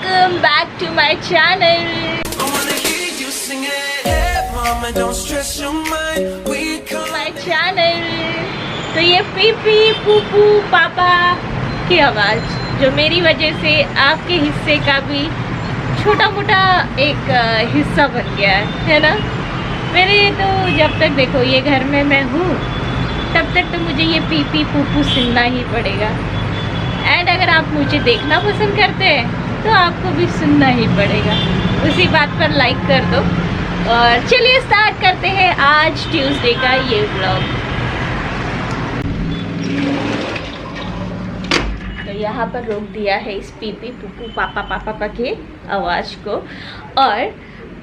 welcome back to my channel. My channel. तो ये PP पूपू पापा की आवाज़ जो मेरी वजह से आपके हिस्से का भी छोटा मोटा एक हिस्सा बन गया है ना। मेरे तो जब तक देखो ये घर में मैं हूँ तब तक तो मुझे ये पीपी पूपू सुनना ही पड़ेगा। एंड अगर आप मुझे देखना पसंद करते हैं तो आपको भी सुनना ही पड़ेगा। उसी बात पर लाइक कर दो और चलिए स्टार्ट करते हैं आज ट्यूसडे का ये व्लॉग। तो यहाँ पर रोक दिया है इस पीपी पुप्पू पापा पापा के आवाज़ को। और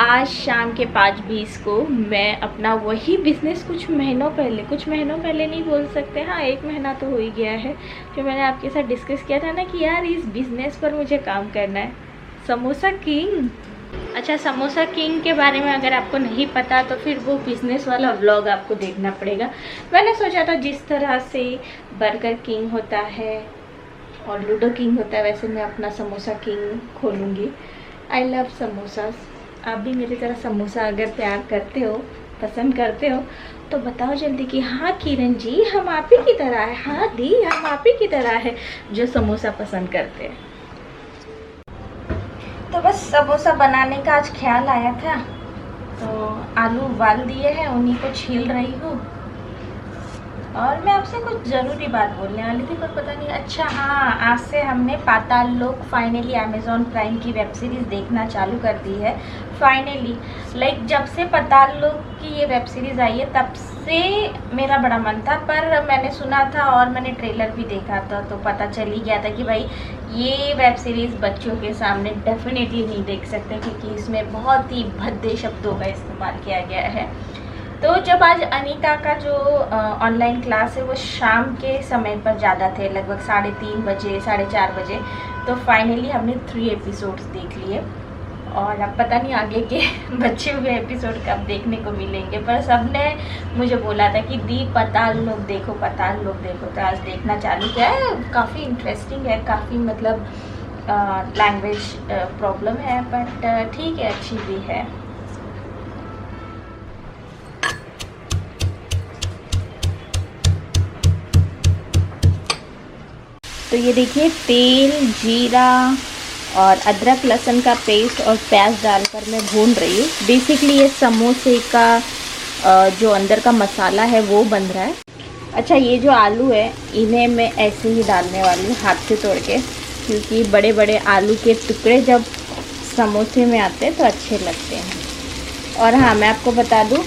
आज शाम के 5:20 को मैं अपना वही बिज़नेस कुछ महीनों पहले नहीं बोल सकते, हाँ 1 महीना तो हो ही गया है, जो मैंने आपके साथ डिस्कस किया था ना कि यार इस बिज़नेस पर मुझे काम करना है, समोसा किंग। अच्छा, समोसा किंग के बारे में अगर आपको नहीं पता तो फिर वो बिज़नेस वाला व्लॉग आपको देखना पड़ेगा। मैंने सोचा था जिस तरह से बर्गर किंग होता है और लूडो किंग होता है वैसे मैं अपना समोसा किंग खोलूँगी। I love samosas. आप भी मेरी तरह समोसा अगर प्यार करते हो, पसंद करते हो तो बताओ जल्दी कि हाँ किरण जी हम आप ही की तरह है, हाँ दी हम आप ही की तरह है जो समोसा पसंद करते हैं। तो बस समोसा बनाने का आज ख्याल आया था तो आलू उबाल दिए हैं, उन्हीं को छील रही हूँ। और मैं आपसे कुछ ज़रूरी बात बोलने वाली थी पर पता नहीं। अच्छा हाँ, आज से हमने पाताल लोक फाइनली अमेज़ॉन प्राइम की वेब सीरीज़ देखना चालू कर दी है। फाइनली लाइक जब से पाताल लोक की ये वेब सीरीज़ आई है तब से मेरा बड़ा मन था, पर मैंने सुना था और मैंने ट्रेलर भी देखा था तो पता चल ही गया था कि भाई ये वेब सीरीज़ बच्चों के सामने डेफिनेटली नहीं देख सकते क्योंकि इसमें बहुत ही भद्दे शब्दों का इस्तेमाल किया गया है। तो जब आज अनीता का जो ऑनलाइन क्लास है वो शाम के समय पर ज़्यादा थे, लगभग 3:30 बजे 4:30 बजे, तो फाइनली हमने 3 एपिसोड्स देख लिए। और अब पता नहीं आगे के बचे हुए एपिसोड कब देखने को मिलेंगे, पर सब ने मुझे बोला था कि दी पाताल लोक देखो, पाताल लोक देखो, तो आज देखना चालू किया है। काफ़ी इंटरेस्टिंग है, काफ़ी मतलब लैंग्वेज प्रॉब्लम है बट ठीक है, अच्छी भी है। तो ये देखिए तेल, जीरा और अदरक लहसुन का पेस्ट और प्याज डालकर मैं भून रही हूँ। बेसिकली ये समोसे का जो अंदर का मसाला है वो बन रहा है। अच्छा, ये जो आलू है इन्हें मैं ऐसे ही डालने वाली हूँ हाथ से तोड़ के, क्योंकि बड़े बड़े आलू के टुकड़े जब समोसे में आते हैं तो अच्छे लगते हैं। और हाँ, मैं आपको बता दूँ,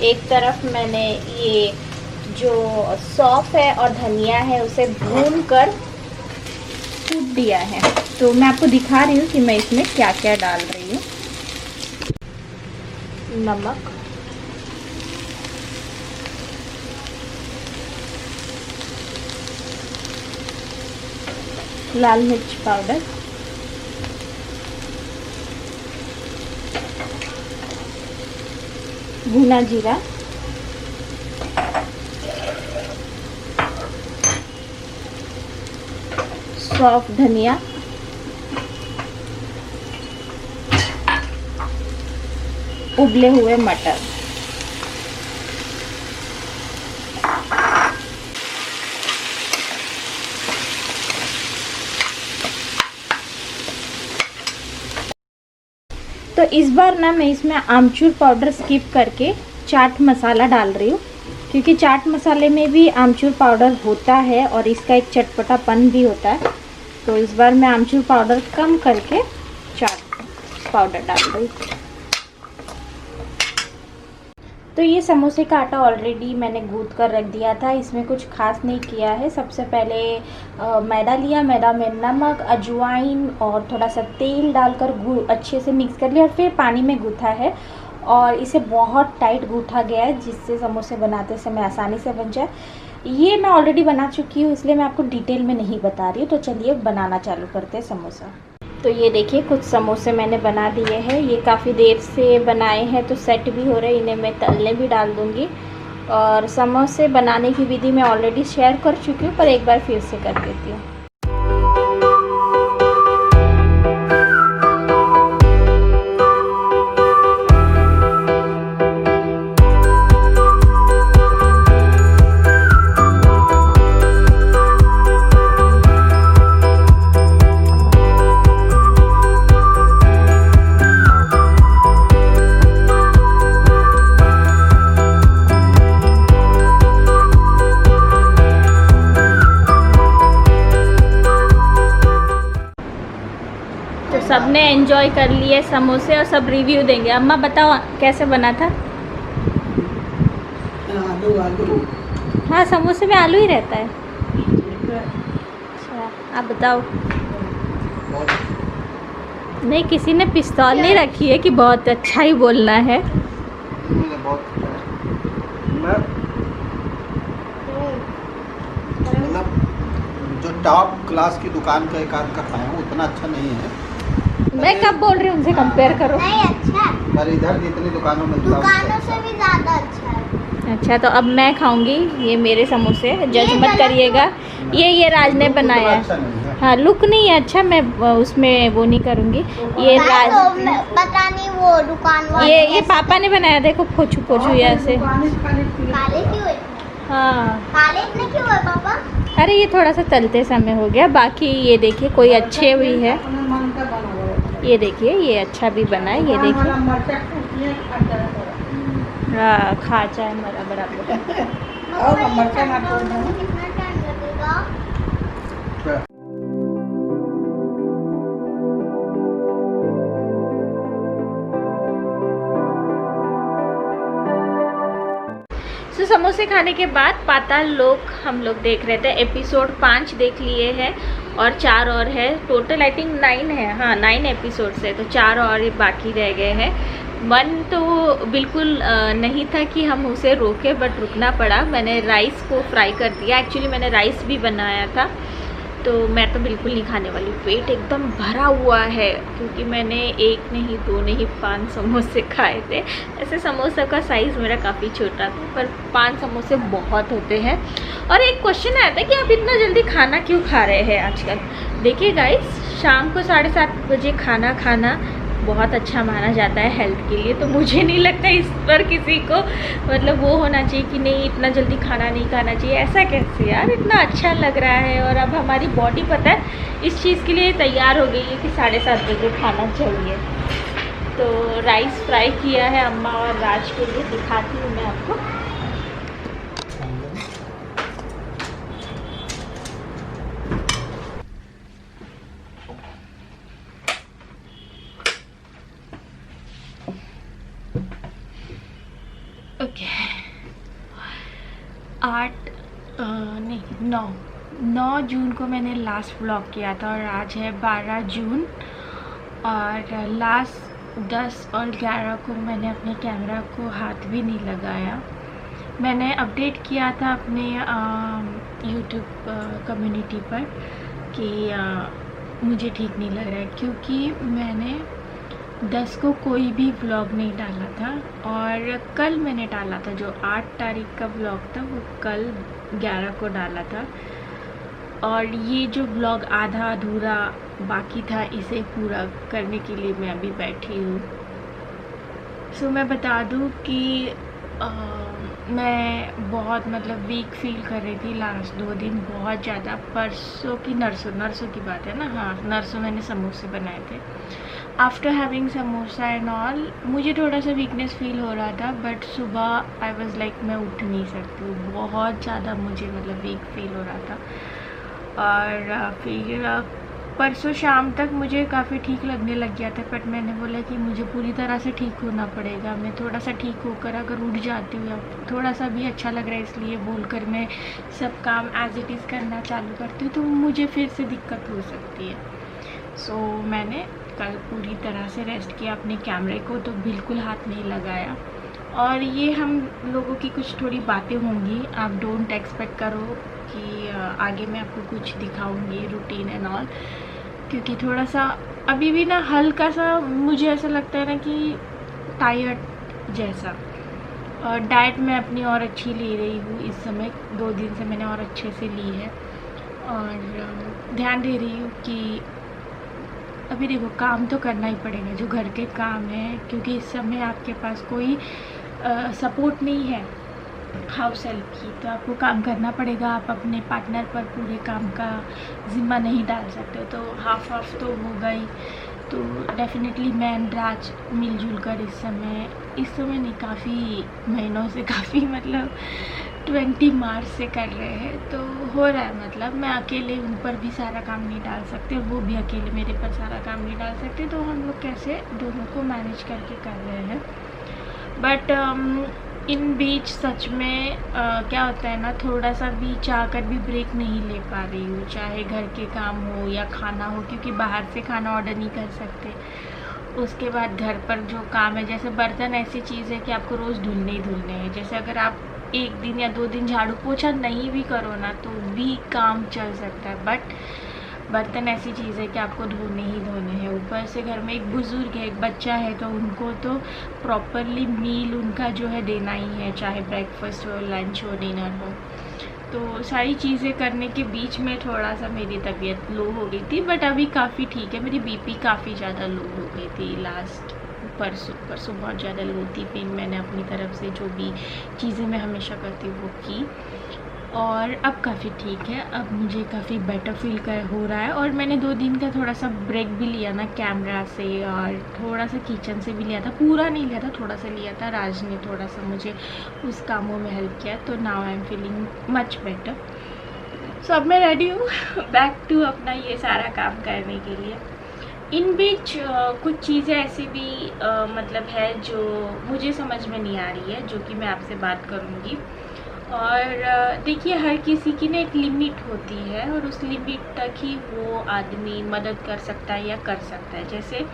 एक तरफ मैंने ये जो सौंफ है और धनिया है उसे भून कर कूट दिया है। तो मैं आपको दिखा रही हूँ कि मैं इसमें क्या क्या डाल रही हूँ। नमक, लाल मिर्च पाउडर, भुना जीरा, सौंफ धनिया, उबले हुए मटर। तो इस बार ना मैं इसमें आमचूर पाउडर स्किप करके चाट मसाला डाल रही हूँ, क्योंकि चाट मसाले में भी आमचूर पाउडर होता है और इसका एक चटपटापन भी होता है। तो इस बार मैं आमचूर पाउडर कम करके चाट पाउडर डाल रही हूँ। तो ये समोसे का आटा ऑलरेडी मैंने गूंथ कर रख दिया था, इसमें कुछ खास नहीं किया है। सबसे पहले मैदा लिया, मैदा में नमक, अजवाइन और थोड़ा सा तेल डालकर अच्छे से मिक्स कर लिया और फिर पानी में गूंथा है और इसे बहुत टाइट गूंथा गया है जिससे समोसे बनाते समय आसानी से बन जाए। ये मैं ऑलरेडी बना चुकी हूँ इसलिए मैं आपको डिटेल में नहीं बता रही हूँ। तो चलिए बनाना चालू करते हैं समोसा। तो ये देखिए कुछ समोसे मैंने बना दिए हैं, ये काफ़ी देर से बनाए हैं तो सेट भी हो रहे हैं, इन्हें मैं तलने भी डाल दूँगी। और समोसे बनाने की विधि मैं ऑलरेडी शेयर कर चुकी हूँ पर एक बार फिर से कर देती हूँ। तो सबने एंजॉय कर लिए समोसे और सब रिव्यू देंगे। अम्मा बताओ कैसे बना था? आलू। हाँ, समोसे में आलू ही रहता है। अच्छा, आप बताओ। नहीं, किसी ने पिस्तौल नहीं रखी है कि बहुत अच्छा ही बोलना है। मतलब जो टॉप क्लास की दुकान का एक आध का खाया हूँ, उतना अच्छा नहीं है। मैं कब बोल रही हूँ उनसे कंपेयर करो। नहीं अच्छा है, पर इधर जितनी दुकानों में दुकानों से भी ज़्यादा अच्छा है। अच्छा, तो अब मैं खाऊंगी ये मेरे समोसे, जज मत करिएगा। ये राज ने बनाया है। अच्छा नहीं है। हाँ, लुक नहीं है अच्छा, मैं उसमें वो नहीं करूँगी। ये राज, पता नहीं वो दुकान वाले ये पापा ने बनाया, देखो पोछू पोछू ऐसे। काले क्यों है? हाँ, काले इतने क्यों है पापा? अरे ये थोड़ा सा तलते समय हो गया। बाकी ये देखिए कोई अच्छे भी है। ये देखिए ये अच्छा भी बना है, ये देखिए। हाँ, खाचा है मेरा बराबर। कितना टाइम लगेगा? तो समोसे खाने के बाद पाताल लोक हम लोग देख रहे थे। एपिसोड 5 देख लिए हैं और 4 और है। टोटल आई थिंक 9 है। हाँ, 9 एपिसोड्स है, तो 4 और बाकी रह गए हैं। मन तो बिल्कुल नहीं था कि हम उसे रोके, बट रुकना पड़ा। मैंने राइस को फ्राई कर दिया। एक्चुअली मैंने राइस भी बनाया था, तो मैं तो बिल्कुल नहीं खाने वाली। पेट एकदम भरा हुआ है क्योंकि मैंने 1 नहीं 2 नहीं 5 समोसे खाए थे। ऐसे समोसा का साइज़ मेरा काफ़ी छोटा था, पर 5 समोसे बहुत होते हैं। और एक क्वेश्चन आया था कि आप इतना जल्दी खाना क्यों खा रहे हैं आजकल। देखिए गाइस, शाम को 7:30 बजे खाना खाना बहुत अच्छा माना जाता है हेल्थ के लिए, तो मुझे नहीं लगता इस पर किसी को मतलब वो होना चाहिए कि नहीं इतना जल्दी खाना नहीं खाना चाहिए। ऐसा कैसे यार, इतना अच्छा लग रहा है। और अब हमारी बॉडी पता है इस चीज़ के लिए तैयार हो गई है कि 7:30 बजे खाना चाहिए। तो राइस फ्राई किया है अम्मा और राज के लिए, दिखाती हूँ मैं आपको। ओके, 9 जून को मैंने लास्ट व्लॉग किया था और आज है 12 जून। और लास्ट 10 और 11 को मैंने अपने कैमरा को हाथ भी नहीं लगाया। मैंने अपडेट किया था अपने यूट्यूब कम्युनिटी पर कि मुझे ठीक नहीं लग रहा है, क्योंकि मैंने 10 को कोई भी व्लॉग नहीं डाला था। और कल मैंने डाला था, जो 8 तारीख का व्लॉग था वो कल 11 को डाला था। और ये जो व्लॉग आधा अधूरा बाकी था, इसे पूरा करने के लिए मैं अभी बैठी हूँ। सो मैं बता दूँ कि मैं बहुत मतलब वीक फील कर रही थी लास्ट 2 दिन बहुत ज़्यादा। परसों की नरसों की बात है ना। हाँ, नरसों मैंने समोसे बनाए थे। After having samosa and all मुझे थोड़ा सा वीकनेस फील हो रहा था, बट सुबह आई वाज लाइक मैं उठ नहीं सकती हूँ। बहुत ज़्यादा मुझे मतलब वीक फील हो रहा था। और फिर परसों शाम तक मुझे काफ़ी ठीक लगने लग गया था, बट मैंने बोला कि मुझे पूरी तरह से ठीक होना पड़ेगा। मैं थोड़ा सा ठीक होकर अगर उठ जाती हूँ या थोड़ा सा भी अच्छा लग रहा है इसलिए बोलकर मैं सब काम एज इट इज़ करना चालू करती हूँ, तो मुझे फिर से दिक्कत हो सकती है। सो मैंने कल पूरी तरह से रेस्ट किया, अपने कैमरे को तो बिल्कुल हाथ नहीं लगाया। और ये हम लोगों की कुछ थोड़ी बातें होंगी, आप डोंट एक्सपेक्ट करो कि आगे मैं आपको कुछ दिखाऊंगी रूटीन एंड ऑल, क्योंकि थोड़ा सा अभी भी ना हल्का सा मुझे ऐसा लगता है ना कि टायर्ड जैसा। और डाइट मैं अपनी और अच्छी ले रही हूँ इस समय, 2 दिन से मैंने और अच्छे से ली है। और ध्यान दे रही हूँ कि अभी देखो काम तो करना ही पड़ेगा, जो घर के काम है, क्योंकि इस समय आपके पास कोई सपोर्ट नहीं है हाउस हेल्प की, तो आपको काम करना पड़ेगा। आप अपने पार्टनर पर पूरे काम का ज़िम्मा नहीं डाल सकते, तो हाफ तो होगा ही। तो डेफिनेटली मैं एंड राज मिलजुल कर इस समय नहीं, काफ़ी महीनों से काफ़ी मतलब 20 मार्च से कर रहे हैं, तो हो रहा है। मतलब मैं अकेले उन पर भी सारा काम नहीं डाल सकती और वो भी अकेले मेरे पर सारा काम नहीं डाल सकते, तो हम लोग कैसे दोनों को मैनेज करके कर रहे हैं। बट इन बीच सच में क्या होता है ना, थोड़ा सा भी चाह कर भी ब्रेक नहीं ले पा रही हूँ, चाहे घर के काम हो या खाना हो, क्योंकि बाहर से खाना ऑर्डर नहीं कर सकते। उसके बाद घर पर जो काम है, जैसे बर्तन ऐसी चीज़ है कि आपको रोज़ धुलने ही धुलने हैं। जैसे अगर आप 1 दिन या 2 दिन झाड़ू पोछा नहीं भी करो ना तो भी काम चल सकता है, बट बर्तन ऐसी चीज़ है कि आपको धोने ही धोने हैं। ऊपर से घर में एक बुज़ुर्ग है, एक बच्चा है, तो उनको तो प्रॉपरली मील उनका जो है देना ही है, चाहे ब्रेकफास्ट हो, लंच हो, डिनर हो। तो सारी चीज़ें करने के बीच में थोड़ा सा मेरी तबीयत लो हो गई थी, बट अभी काफ़ी ठीक है। मेरी बीपी काफ़ी ज़्यादा लो हो गई थी लास्ट परसों बहुत ज़्यादा लो थी। फिर मैंने अपनी तरफ से जो भी चीज़ें मैं हमेशा करती हूँ वो की, और अब काफ़ी ठीक है। अब मुझे काफ़ी बेटर फील हो रहा है। और मैंने 2 दिन का थोड़ा सा ब्रेक भी लिया ना कैमरा से, और थोड़ा सा किचन से भी लिया था, पूरा नहीं लिया था, थोड़ा सा लिया था। राज ने थोड़ा सा मुझे उस कामों में हेल्प किया, तो now I am feeling much better. So अब मैं रेडी हूँ बैक टू अपना ये सारा काम करने के लिए। इन बीच कुछ चीज़ें ऐसी भी मतलब है जो मुझे समझ में नहीं आ रही है, जो कि मैं आपसे बात करूँगी। और देखिए, हर किसी की ना एक लिमिट होती है, और उस लिमिट तक ही वो आदमी मदद कर सकता है या कर सकता है। जैसे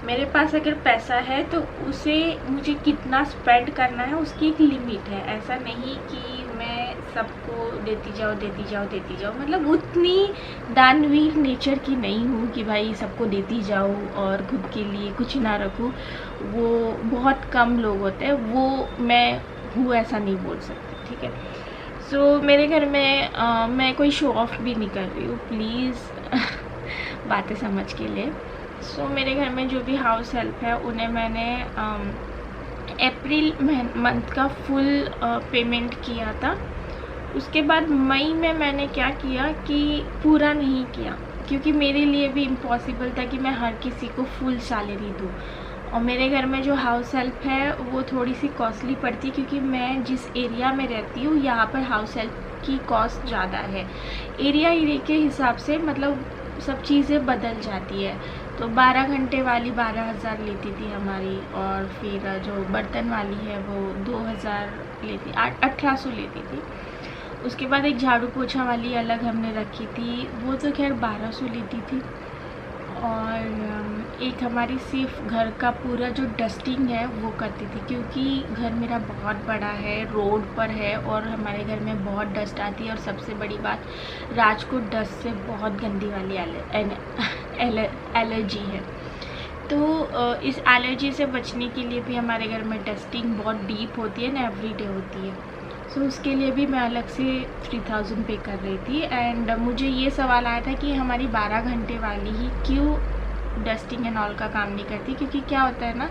मेरे पास अगर पैसा है तो उसे मुझे कितना स्पेंड करना है उसकी एक लिमिट है। ऐसा नहीं कि मैं सबको देती जाऊँ, मतलब उतनी दानवीर नेचर की नहीं हूँ कि भाई सबको देती जाऊँ और खुद के लिए कुछ ना रखूँ। वो बहुत कम लोग होते हैं, वो मैं हूँ, ऐसा नहीं बोल सकती, ठीक है। सो मेरे घर में मैं कोई शो ऑफ भी नहीं कर रही हूँ, प्लीज़ बातें समझ के लिए। सो मेरे घर में जो भी हाउस हेल्प है उन्हें मैंने अप्रैल मंथ का फुल पेमेंट किया था। उसके बाद मई में मैंने क्या किया कि पूरा नहीं किया, क्योंकि मेरे लिए भी इम्पॉसिबल था कि मैं हर किसी को फुल सैलरी दूँ। और मेरे घर में जो हाउस हेल्प है वो थोड़ी सी कॉस्टली पड़ती है, क्योंकि मैं जिस एरिया में रहती हूँ यहाँ पर हाउस हेल्प की कॉस्ट ज़्यादा है। एरिया के हिसाब से मतलब सब चीज़ें बदल जाती है। तो 12 घंटे वाली 12,000 लेती थी हमारी, और फिर जो बर्तन वाली है वो 2,000 लेती, 1800 लेती थी। उसके बाद एक झाड़ू पोछा वाली अलग हमने रखी थी, वो तो खैर 1200 लेती थी। और एक हमारी सिर्फ घर का पूरा जो डस्टिंग है वो करती थी, क्योंकि घर मेरा बहुत बड़ा है, रोड पर है, और हमारे घर में बहुत डस्ट आती है। और सबसे बड़ी बात, राज को डस्ट से बहुत गंदी वाली एलर्जी है। तो इस एलर्जी से बचने के लिए भी हमारे घर में डस्टिंग बहुत डीप होती है ना, एवरीडे होती है। सो उसके लिए भी मैं अलग से 3000 पे कर रही थी। एंड मुझे ये सवाल आया था कि हमारी 12 घंटे वाली ही क्यों डस्टिंग एंड ऑल का काम नहीं करती, क्योंकि क्या होता है ना,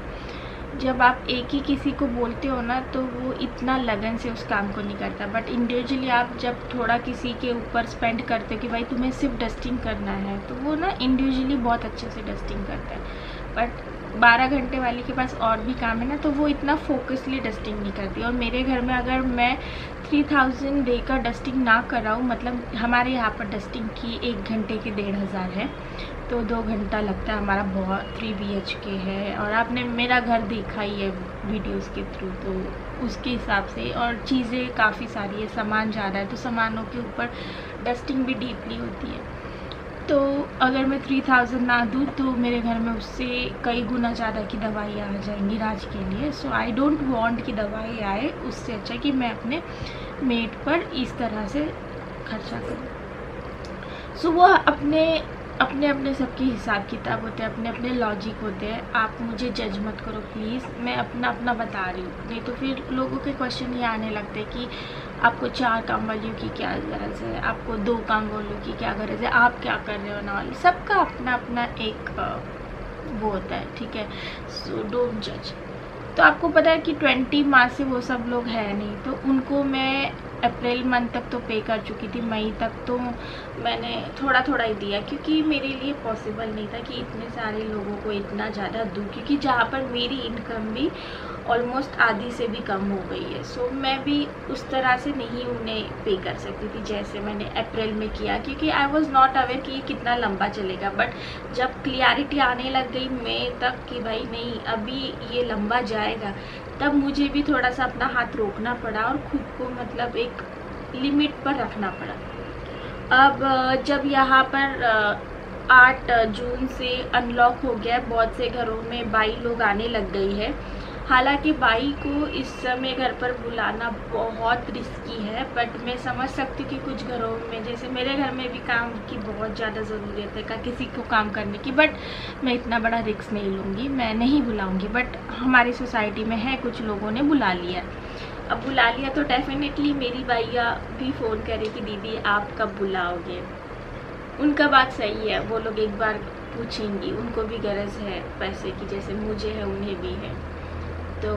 जब आप एक ही किसी को बोलते हो ना तो वो इतना लगन से उस काम को नहीं करता। बट इंडिविजुअली आप जब थोड़ा किसी के ऊपर स्पेंड करते हो कि भाई तुम्हें सिर्फ डस्टिंग करना है, तो वो ना इंडिविजुअली बहुत अच्छे से डस्टिंग करता है। बट 12 घंटे वाली के पास और भी काम है ना, तो वो इतना फोकसली डस्टिंग नहीं करती। और मेरे घर में अगर मैं 3000 डे का डस्टिंग ना कराऊँ, मतलब हमारे यहाँ पर डस्टिंग की 1 घंटे के 1500 है, तो 2 घंटा लगता है हमारा। बहुत 3 BHK है, और आपने मेरा घर देखा ही है वीडियोस के थ्रू, तो उसके हिसाब से। और चीज़ें काफ़ी सारी है, सामान ज़्यादा है, तो सामानों के ऊपर डस्टिंग भी डीपली होती है। तो अगर मैं 3000 ना दूँ तो मेरे घर में उससे कई गुना ज़्यादा की दवाई आ जाएंगी राज के लिए। सो आई डोंट वांट कि दवाई आए, उससे अच्छा कि मैं अपने मेड पर इस तरह से खर्चा करूँ। सो वो अपने सबके हिसाब किताब होते हैं, अपने अपने लॉजिक होते हैं। आप मुझे जज मत करो प्लीज़, मैं अपना बता रही हूँ, नहीं तो फिर लोगों के क्वेश्चन ये आने लगते हैं कि आपको 4 काम वालियों की क्या गरज है, आपको 2 काम वालों की क्या गरज है, आप क्या कर रहे हो ना वाली। सबका अपना एक वो होता है, ठीक है। सो डोंट जज। तो आपको पता है कि 20 मार्च से वो सब लोग हैं नहीं, तो उनको मैं अप्रैल मंथ तक तो पे कर चुकी थी, मई तक तो मैंने थोड़ा थोड़ा ही दिया, क्योंकि मेरे लिए पॉसिबल नहीं था कि इतने सारे लोगों को इतना ज़्यादा दूँ, क्योंकि जहाँ पर मेरी इनकम भी ऑलमोस्ट आधी से भी कम हो गई है। सो मैं भी उस तरह से नहीं उन्हें पे कर सकती थी जैसे मैंने अप्रैल में किया, क्योंकि आई वॉज़ नॉट अवेयर कि ये कितना लंबा चलेगा। बट जब क्लियरिटी आने लग गई मई तक कि भाई नहीं अभी ये लंबा जाएगा, तब मुझे भी थोड़ा सा अपना हाथ रोकना पड़ा और खुद को मतलब एक लिमिट पर रखना पड़ा। अब जब यहाँ पर 8 जून से अनलॉक हो गया, बहुत से घरों में 22 लोग आने लग गई है। हालांकि 22 को इस समय घर पर बुलाना बहुत रिस्की है, बट मैं समझ सकती हूँ कि कुछ घरों में, जैसे मेरे घर में भी काम की बहुत ज़्यादा ज़रूरत है किसी को काम करने की, बट मैं इतना बड़ा रिस्क नहीं लूँगी, मैं नहीं बुलाऊँगी। बट हमारी सोसाइटी में है कुछ लोगों ने बुला लिया। अब बुला लिया तो डेफिनेटली मेरी भैया भी फ़ोन करे कि दीदी आप कब बुलाओगे। उनका बात सही है, वो लोग एक बार पूछेंगी, उनको भी गरज है पैसे की, जैसे मुझे है उन्हें भी है। तो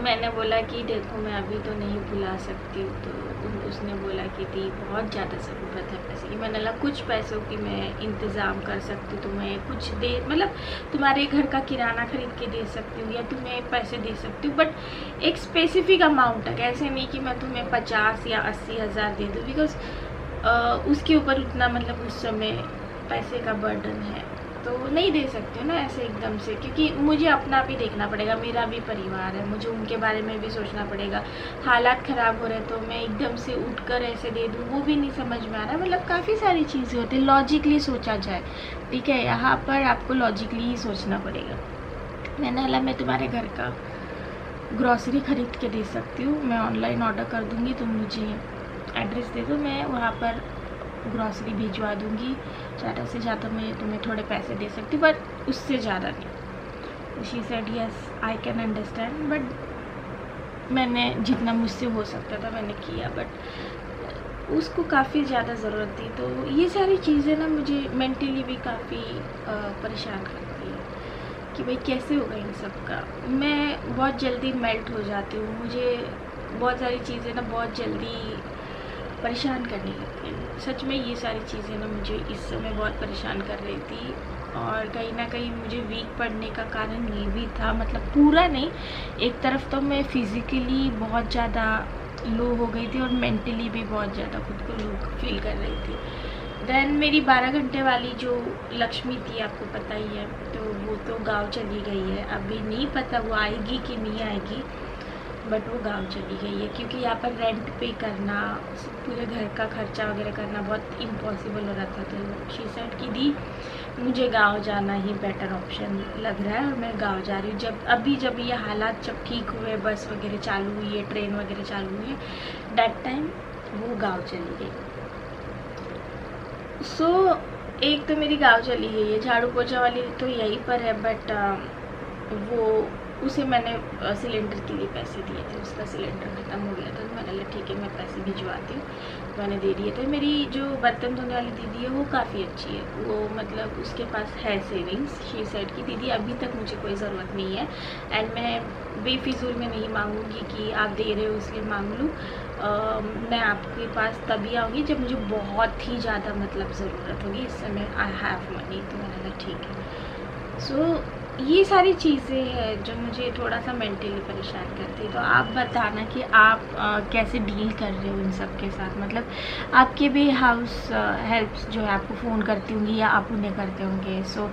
मैंने बोला कि देखो मैं अभी तो नहीं बुला सकती हूँ। तो उसने बोला कि दी बहुत ज़्यादा ज़रूरत है पैसे की। मैंने बोला कुछ पैसों की मैं इंतज़ाम कर सकती हूँ, तुम्हें कुछ दे, मतलब तुम्हारे घर का किराना खरीद के दे सकती हूँ या तुम्हें पैसे दे सकती हूँ, बट एक स्पेसिफिक अमाउंट तक, ऐसे नहीं कि मैं तुम्हें 50 या 80 हज़ार दे दूँ, बिकॉज उसके ऊपर उतना मतलब उस समय पैसे का बर्डन है, तो नहीं दे सकते हो ना ऐसे एकदम से, क्योंकि मुझे अपना भी देखना पड़ेगा, मेरा भी परिवार है, मुझे उनके बारे में भी सोचना पड़ेगा। हालात ख़राब हो रहे तो मैं एकदम से उठकर ऐसे दे दूँ, वो भी नहीं समझ में आ रहा। मतलब काफ़ी सारी चीज़ें होती हैं, लॉजिकली सोचा जाए, ठीक है, यहाँ पर आपको लॉजिकली ही सोचना पड़ेगा। मैंने बोला मैं तुम्हारे घर का ग्रॉसरी ख़रीद के दे सकती हूँ, मैं ऑनलाइन ऑर्डर कर दूँगी, तुम मुझे एड्रेस दे दो, मैं वहाँ पर ग्रॉसरी भिजवा दूँगी, ज़्यादा से ज़्यादा मैं तुम्हें थोड़े पैसे दे सकती हूँ, बट उससे ज़्यादा नहीं। She said yes I can understand, but मैंने जितना मुझसे हो सकता था मैंने किया, बट उसको काफ़ी ज़्यादा ज़रूरत थी। तो ये सारी चीज़ें ना मुझे मेंटली भी काफ़ी परेशान करती है कि भाई कैसे होगा इन सब का। मैं बहुत जल्दी मेल्ट हो जाती हूँ, मुझे बहुत सारी चीज़ें ना बहुत जल्दी परेशान करने लगती हैं। सच में ये सारी चीज़ें ना मुझे इस समय बहुत परेशान कर रही थी, और कहीं ना कहीं मुझे वीक पड़ने का कारण ये भी था, मतलब पूरा नहीं, एक तरफ तो मैं फिज़िकली बहुत ज़्यादा लो हो गई थी और मेंटली भी बहुत ज़्यादा खुद को लो फील कर रही थी। देन मेरी 12 घंटे वाली जो लक्ष्मी थी, आपको पता ही है, तो वो तो गाँव चली गई है। अभी नहीं पता वो आएगी कि नहीं आएगी, बट वो गांव चली गई है, क्योंकि यहाँ पर रेंट पे करना, पूरे घर का खर्चा वगैरह करना बहुत इम्पॉसिबल हो रहा था। तो शी सेड कि दी मुझे गांव जाना ही बेटर ऑप्शन लग रहा है, और मैं गांव जा रही हूँ। जब ये हालात जब ठीक हुए, बस वगैरह चालू हुई है, ट्रेन वगैरह चालू हुई है, दैट टाइम वो गाँव चली गई। सो एक तो मेरी गाँव चली गई है, झाड़ू पोछा वाली तो यहीं पर है, बट वो उसे मैंने सिलेंडर के लिए पैसे दिए थे, उसका सिलेंडर ख़त्म हो गया था, तो मैंने बोला ठीक है मैं पैसे भिजवाती हूँ, मैंने दे दिए थे। मेरी जो बर्तन धोने वाली दीदी है वो काफ़ी अच्छी है, वो मतलब उसके पास है सेविंग्स। शी सेड की दीदी अभी तक मुझे कोई ज़रूरत नहीं है, एंड मैं बेफिजूल में नहीं मांगूंगी कि आप दे रहे हो इसलिए मांग लूँ। मैं आपके पास तभी आऊँगी जब मुझे बहुत ही ज़्यादा मतलब ज़रूरत होगी, इस समय आई हैव मनी। तो मैंने कहा ठीक है। सो ये सारी चीज़ें हैं जो मुझे थोड़ा सा मेंटली परेशान करती है। तो आप बताना कि आप कैसे डील कर रहे हो इन सब के साथ, मतलब आपके भी हाउस हेल्प्स जो है आपको फ़ोन करती होंगी या आप उन्हें करते होंगे, सो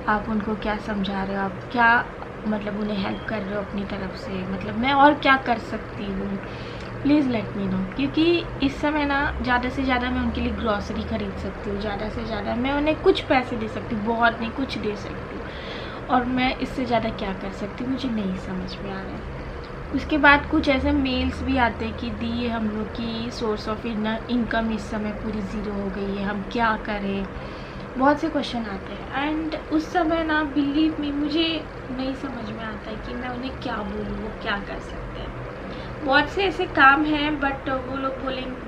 आप उनको क्या समझा रहे हो, आप क्या मतलब उन्हें हेल्प कर रहे हो अपनी तरफ से, मतलब मैं और क्या कर सकती हूँ, प्लीज़ लेट मी नो। क्योंकि इस समय ना ज़्यादा से ज़्यादा मैं उनके लिए ग्रॉसरी ख़रीद सकती हूँ, ज़्यादा से ज़्यादा मैं उन्हें कुछ पैसे दे सकती हूँ, बहुत नहीं कुछ दे सकती हूँ, और मैं इससे ज़्यादा क्या कर सकती हूँ मुझे नहीं समझ में आ रहा है। उसके बाद कुछ ऐसे मेल्स भी आते हैं कि दी हम लोग की सोर्स ऑफ इनकम इस समय पूरी ज़ीरो हो गई है, हम क्या करें, बहुत से क्वेश्चन आते हैं। एंड उस समय ना बिलीव मी मुझे नहीं समझ में आता है कि मैं उन्हें क्या बोलूँ, वो क्या कर सकते हैं। बहुत से ऐसे काम हैं बट वो लोग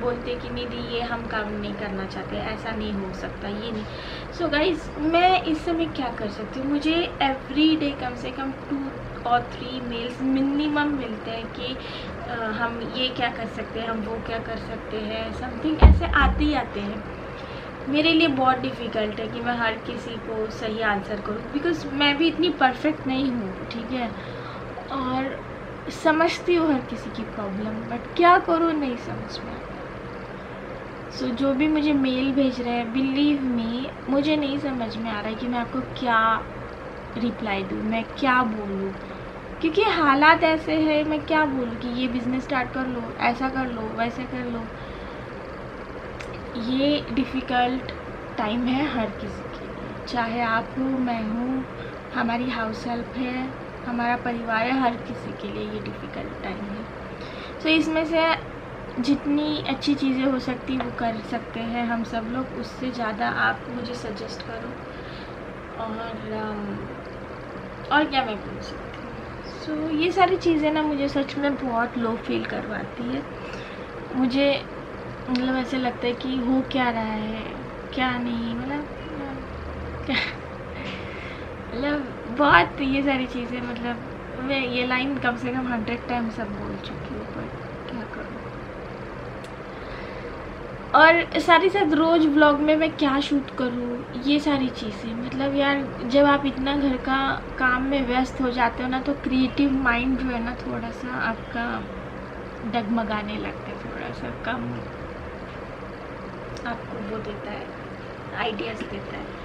बोलते कि निधि ये हम काम नहीं करना चाहते, ऐसा नहीं हो सकता, ये नहीं। सो गाइज मैं इस समय क्या कर सकती हूँ, मुझे एवरी डे कम से कम 2 और 3 मेल्स मिनिमम मिलते हैं कि हम ये क्या कर सकते हैं, हम वो क्या कर सकते हैं, समथिंग ऐसे आते ही आते हैं। मेरे लिए बहुत डिफ़िकल्ट है कि मैं हर किसी को सही आंसर करूँ, बिकॉज़ मैं भी इतनी परफेक्ट नहीं हूँ, ठीक है, और समझती हूँ हर किसी की प्रॉब्लम, बट क्या करूँ नहीं समझ में आता। सो जो भी मुझे मेल भेज रहे हैं, बिलीव मी मुझे नहीं समझ में आ रहा है कि मैं आपको क्या रिप्लाई दूँ, मैं क्या बोलूँ, क्योंकि हालात ऐसे हैं, मैं क्या बोलूँ कि ये बिज़नेस स्टार्ट कर लो, ऐसा कर लो, वैसे कर लो। ये डिफ़िकल्ट टाइम है हर किसी के लिए, चाहे आप हो, मैं हूँ, हमारी हाउस हेल्प है, हमारा परिवार है, हर किसी के लिए ये डिफ़िकल्ट टाइम है। सो इसमें से जितनी अच्छी चीज़ें हो सकती वो कर सकते हैं हम सब लोग, उससे ज़्यादा आप मुझे सजेस्ट करो, और क्या मैं बोल सकती हूँ। सो ये सारी चीज़ें ना मुझे सच में बहुत लो फील करवाती है। मुझे मतलब ऐसे लगता है कि हो क्या रहा है, क्या नहीं, मतलब क्या मतलब बहुत ये सारी चीज़ें, मतलब मैं ये लाइन कम से कम 100 टाइम सब बोल चुकी हूँ, पर क्या करूँ। और साथ ही साथ रोज़ व्लॉग में मैं क्या शूट करूँ, ये सारी चीज़ें, मतलब यार जब आप इतना घर का काम में व्यस्त हो जाते हो ना, तो क्रिएटिव माइंड जो है ना थोड़ा सा आपका डगमगाने लगता है, थोड़ा सा कम आपको वो देता है, आइडियाज़ देता है।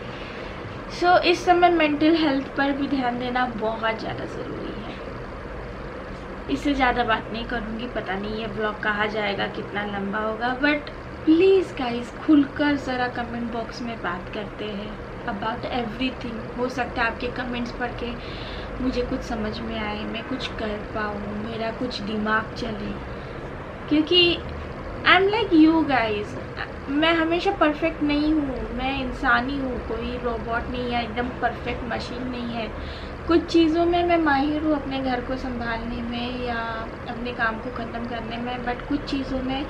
सो इस समय मेंटल हेल्थ पर भी ध्यान देना बहुत ज़्यादा ज़रूरी है। इससे ज़्यादा बात नहीं करूँगी, पता नहीं ये व्लॉग कहाँ जाएगा, कितना लंबा होगा, बट प्लीज़ गाइस खुलकर ज़रा कमेंट बॉक्स में बात करते हैं अबाउट एवरीथिंग। हो सकता है आपके कमेंट्स पढ़ के मुझे कुछ समझ में आए, मैं कुछ कर पाऊँ, मेरा कुछ दिमाग चले, क्योंकि I am like you guys, मैं हमेशा परफेक्ट नहीं हूँ, मैं इंसान ही हूँ, कोई रोबोट नहीं है, एकदम परफेक्ट मशीन नहीं है। कुछ चीज़ों में मैं माहिर हूँ, अपने घर को संभालने में या अपने काम को ख़त्म करने में, बट कुछ चीज़ों में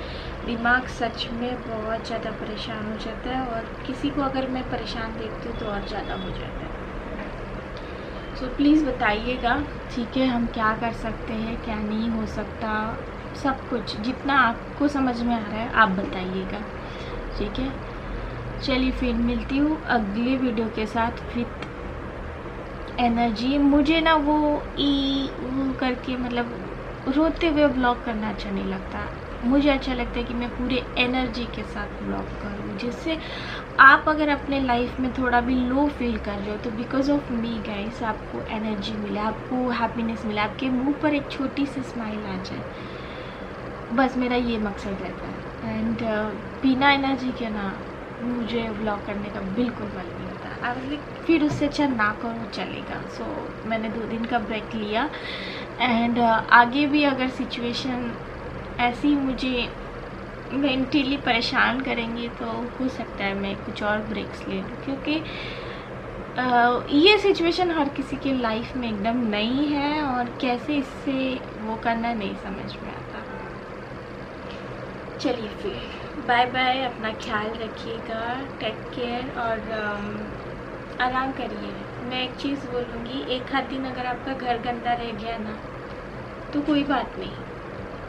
दिमाग सच में बहुत ज़्यादा परेशान हो जाता है, और किसी को अगर मैं परेशान देखती हूँ तो और ज़्यादा हो जाता है। सो प्लीज़ बताइएगा, ठीक है, हम क्या कर सकते हैं, क्या नहीं हो सकता, सब कुछ जितना आपको समझ में आ रहा है आप बताइएगा, ठीक है। चलिए फिर मिलती हूँ अगले वीडियो के साथ विथ एनर्जी। मुझे ना वो करके मतलब रोते हुए ब्लॉग करना अच्छा नहीं लगता, मुझे अच्छा लगता है कि मैं पूरे एनर्जी के साथ ब्लॉग करूँ, जिससे आप अगर अपने लाइफ में थोड़ा भी लो फील कर रहे हो तो बिकॉज ऑफ मी गाइस आपको एनर्जी मिले, आपको हैप्पीनेस मिले, आपके मुंह पर एक छोटी सी स्माइल आ जाए, बस मेरा ये मकसद रहता है। एंड बिना एनर्जी के ना मुझे व्लॉग करने का बिल्कुल मन नहीं होता। अब फिर उससे अच्छा ना करो चलेगा। सो मैंने 2 दिन का ब्रेक लिया, एंड आगे भी अगर सिचुएशन ऐसी मुझे मेंटली परेशान करेंगी तो हो सकता है मैं कुछ और ब्रेक्स ले लूँ, क्योंकि ये सिचुएशन हर किसी के लाइफ में एकदम नई है, और कैसे इससे वो करना नहीं समझ में आता। चलिए फिर बाय बाय, अपना ख्याल रखिएगा, टेक केयर, और आराम करिए। मैं एक चीज़ बोलूँगी, एक आध दिन अगर आपका घर गंदा रह गया ना तो कोई बात नहीं,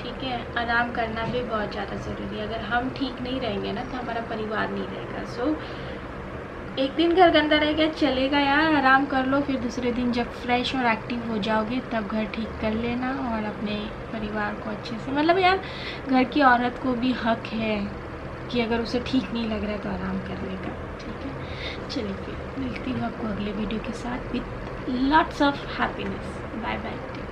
ठीक है, आराम करना भी बहुत ज़्यादा ज़रूरी है। अगर हम ठीक नहीं रहेंगे ना तो हमारा परिवार नहीं रहेगा। सो एक दिन घर गंदा रह गया चलेगा यार, आराम कर लो, फिर दूसरे दिन जब फ्रेश और एक्टिव हो जाओगे तब घर ठीक कर लेना, और अपने परिवार को अच्छे से, मतलब यार घर की औरत को भी हक है कि अगर उसे ठीक नहीं लग रहा है तो आराम कर लेगा, ठीक है। चलिए फिर मिलती हूँ आपको अगले वीडियो के साथ with lots of happiness. Bye bye.